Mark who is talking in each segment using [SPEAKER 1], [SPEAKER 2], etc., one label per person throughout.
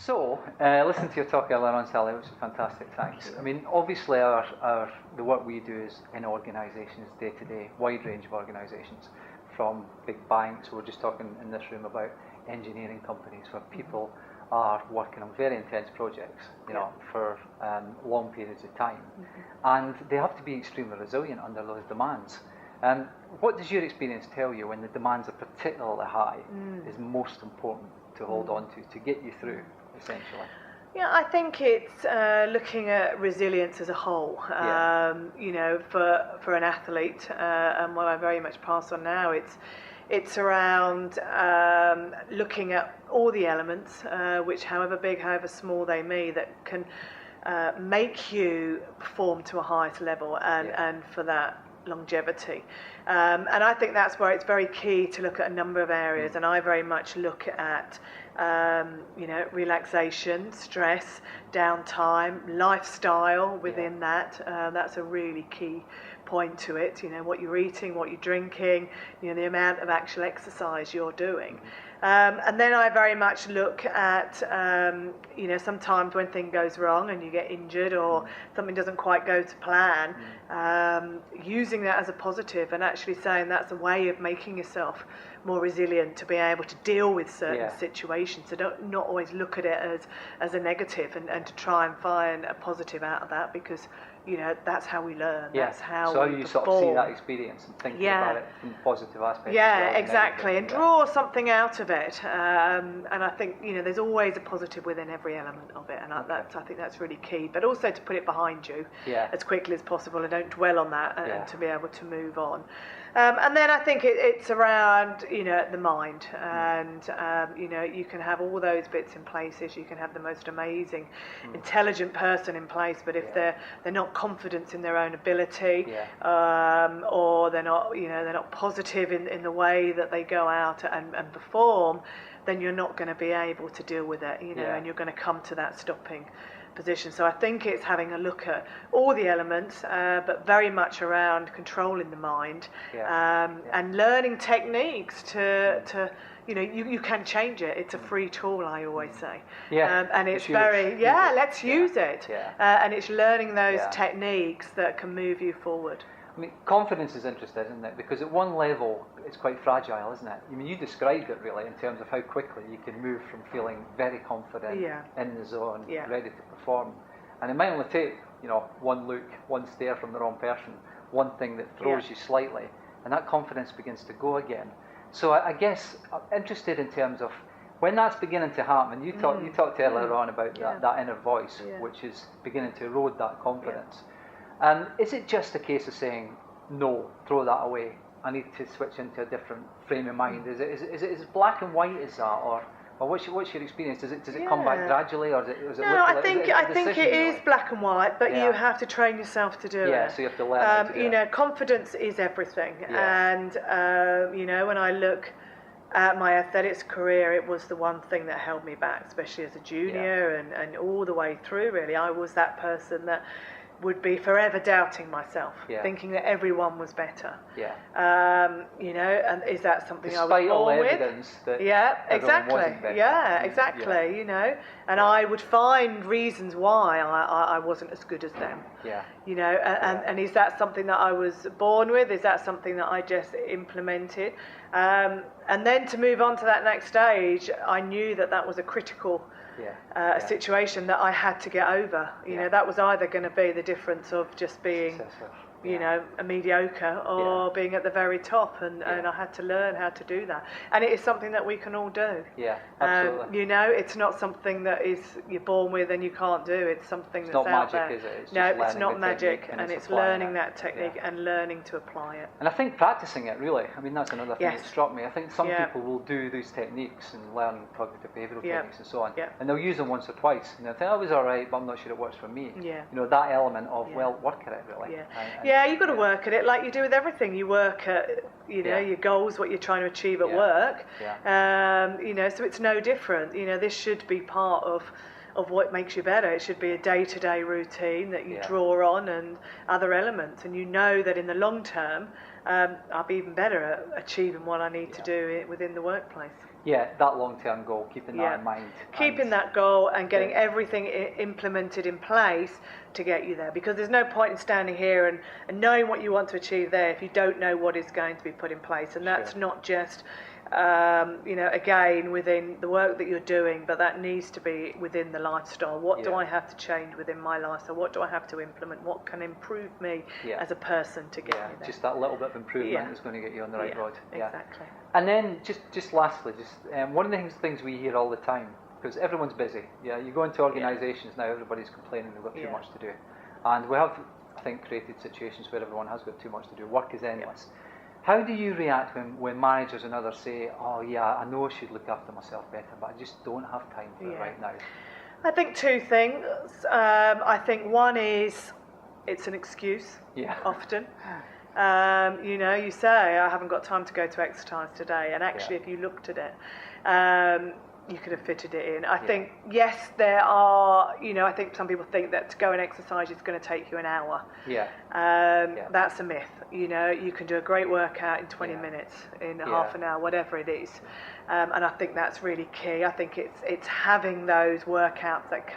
[SPEAKER 1] So, listen to your talk earlier on, Sally, which was fantastic, thanks. I mean, obviously the work we do is in organisations day to day, wide range of organisations, from big banks, we're just talking in this room about engineering companies where people are working on very intense projects, you know, for long periods of time. And they have to be extremely resilient under those demands. What does your experience tell you when the demands are particularly high is most important to hold on to get you through, essentially?
[SPEAKER 2] Yeah, I think it's looking at resilience as a whole. You know, for an athlete, and what I very much pass on now, it's around looking at all the elements, which, however big, however small they may, that can make you perform to a highest level, and for that longevity. And I think that's where it's very key to look at a number of areas, and I very much look at you know, relaxation, stress, downtime, lifestyle within that. That's a really key point to it. You know, what you're eating, what you're drinking, you know, the amount of actual exercise you're doing. And then I very much look at, you know, sometimes when things goes wrong and you get injured or something doesn't quite go to plan, using that as a positive and actually saying that's a way of making yourself more resilient to be able to deal with certain situations. So not always look at it as a negative, and to try and find a positive out of that, because, you know, that's how we learn. That's how
[SPEAKER 1] so
[SPEAKER 2] we
[SPEAKER 1] you
[SPEAKER 2] perform.
[SPEAKER 1] sort of see that experience and think about it from positive aspects.
[SPEAKER 2] Yeah, exactly, and draw something out of it. And I think, you know, there's always a positive within every element of it, and I think that's really key. But also to put it behind you as quickly as possible, and don't dwell on that, and to be able to move on. And then I think it's around, you know, the mind, and you know, you can have all those bits in places. You can have the most amazing, intelligent person in place, but if they're not confident in their own ability, or they're not, you know, they're not positive in the way that they go out and perform, then you're not going to be able to deal with it, you know, and you're going to come to that stopping position. So I think it's having a look at all the elements, but very much around controlling the mind, and learning techniques to you know, you can change it. It's a free tool, I always say. And it's very, let's use it. And it's learning those techniques that can move you forward.
[SPEAKER 1] I mean, confidence is interesting, isn't it? Because at one level, it's quite fragile, isn't it? I mean, you described it really in terms of how quickly you can move from feeling very confident in the zone, ready to perform. And it might only take, you know, one look, one stare from the wrong person, one thing that throws you slightly, and that confidence begins to go again. So I guess I'm interested in terms of when that's beginning to happen. You talked earlier on about that inner voice, which is beginning to erode that confidence. Is it just a case of saying, no, throw that away, I need to switch into a different frame of mind? Is it black and white, is that, or what's your experience? Does it come back gradually, or is it
[SPEAKER 2] no, I think it is black and white, but you have to train yourself to do it.
[SPEAKER 1] Yeah, so you have to learn how to do
[SPEAKER 2] you know, confidence is everything. And you know, when I look at my athletics career, it was the one thing that held me back, especially as a junior, and all the way through, really. I was that person that would be forever doubting myself, thinking that everyone was better. You know, and is that something
[SPEAKER 1] Despite
[SPEAKER 2] I was born
[SPEAKER 1] all
[SPEAKER 2] with?
[SPEAKER 1] Evidence that
[SPEAKER 2] exactly.
[SPEAKER 1] better.
[SPEAKER 2] You know, and I would find reasons why I wasn't as good as them. You know, and is that something that I was born with? Is that something that I just implemented? And then to move on to that next stage, I knew that was a critical situation that I had to get over. You know, that was either going to be the difference of just being, you know, a mediocre, or being at the very top, and I had to learn how to do that. And it is something that we can all do.
[SPEAKER 1] Absolutely.
[SPEAKER 2] You know, it's not something that you're born with and you can't do. It's something that's out there.
[SPEAKER 1] It's not magic, is it?
[SPEAKER 2] No, it's not magic, and it's learning that technique and learning to apply it.
[SPEAKER 1] And I think practicing it, really, I mean, that's another thing that struck me. I think some people will do these techniques and learn cognitive behavioural techniques and so on, and they'll use them once or twice, and they'll think, I was all right, but I'm not sure it works for me. You know, that element of, well, work at it, really.
[SPEAKER 2] You've got to work at it like you do with everything. You work at, you know, your goals, what you're trying to achieve at work. You know, so it's no different. You know, this should be part of of what makes you better. It should be a day-to-day routine that you draw on and other elements, and you know that in the long term I'll be even better at achieving what I need to do within the workplace.
[SPEAKER 1] Yeah, that long-term goal, keeping that in mind.
[SPEAKER 2] Keeping that goal and getting everything implemented in place to get you there. Because there's no point in standing here and knowing what you want to achieve there if you don't know what is going to be put in place. And that's not just, again, within the work that you're doing, but that needs to be within the lifestyle. What do I have to change within my lifestyle? What do I have to implement? What can improve me as a person to get me there?
[SPEAKER 1] Just that little bit of improvement is going to get you on the right road.
[SPEAKER 2] Exactly.
[SPEAKER 1] And then just lastly, one of the things we hear all the time, because everyone's busy. You go into organisations now, everybody's complaining they've got too much to do, and we have, I think, created situations where everyone has got too much to do. Work is endless. How do you react when managers and others say, "Oh yeah, I know I should look after myself better, but I just don't have time for it right now"?
[SPEAKER 2] I think two things. I think one is it's an excuse. Often. You say, I haven't got time to go to exercise today, and actually if you looked at it, you could have fitted it in. I think, yes, there are, I think some people think that to go and exercise is going to take you an hour. That's a myth. You can do a great workout in 20 minutes, in half an hour, whatever it is. And I think that's really key. I think it's having those workouts that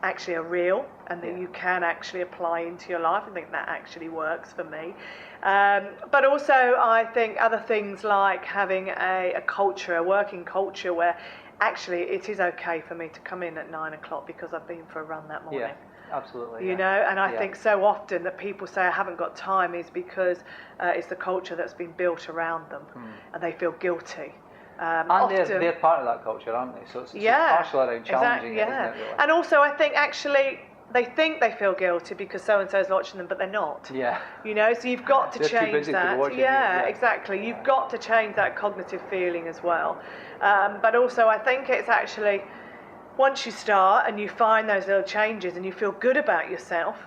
[SPEAKER 2] actually are real and that you can actually apply into your life. I think that actually works for me. But also I think other things like having a culture, a working culture where actually it is okay for me to come in at 9 o'clock because I've been for a run that morning.
[SPEAKER 1] Absolutely.
[SPEAKER 2] And I think so often that people say I haven't got time is because it's the culture that's been built around them and they feel guilty.
[SPEAKER 1] And they're part of that culture, aren't they? So it's partial around challenging it, isn't it, really?
[SPEAKER 2] And also I think actually they think they feel guilty because so-and-so is watching them, but they're not. So you've got to change that. Exactly. You've got to change that cognitive feeling as well. But also I think it's actually, once you start and you find those little changes and you feel good about yourself,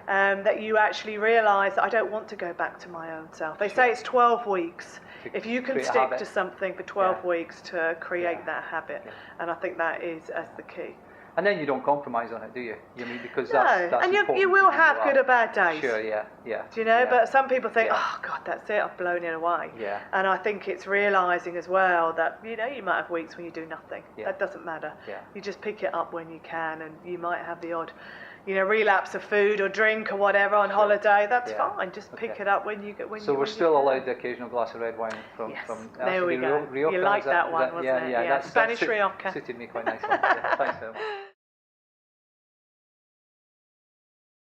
[SPEAKER 2] that you actually realise that I don't want to go back to my own self. They say it's 12 weeks. If you can stick to something for 12 weeks to create that habit, and I think that is the key.
[SPEAKER 1] And then you don't compromise on it, do you? Because
[SPEAKER 2] no,
[SPEAKER 1] that's
[SPEAKER 2] and you will have good or bad days.
[SPEAKER 1] Sure,
[SPEAKER 2] Do you know? But some people think, oh God, that's it, I've blown it away. And I think it's realising as well that you might have weeks when you do nothing. That doesn't matter. You just pick it up when you can, and you might have the odd, relapse of food or drink or whatever on holiday. That's fine. Just pick it up when you get.
[SPEAKER 1] So we're still allowed the occasional glass of red wine from.
[SPEAKER 2] There we go. Rioja, you like that one, wasn't it?
[SPEAKER 1] Yeah,
[SPEAKER 2] Spanish Rioja.
[SPEAKER 1] Suited me quite nicely. Thanks so much.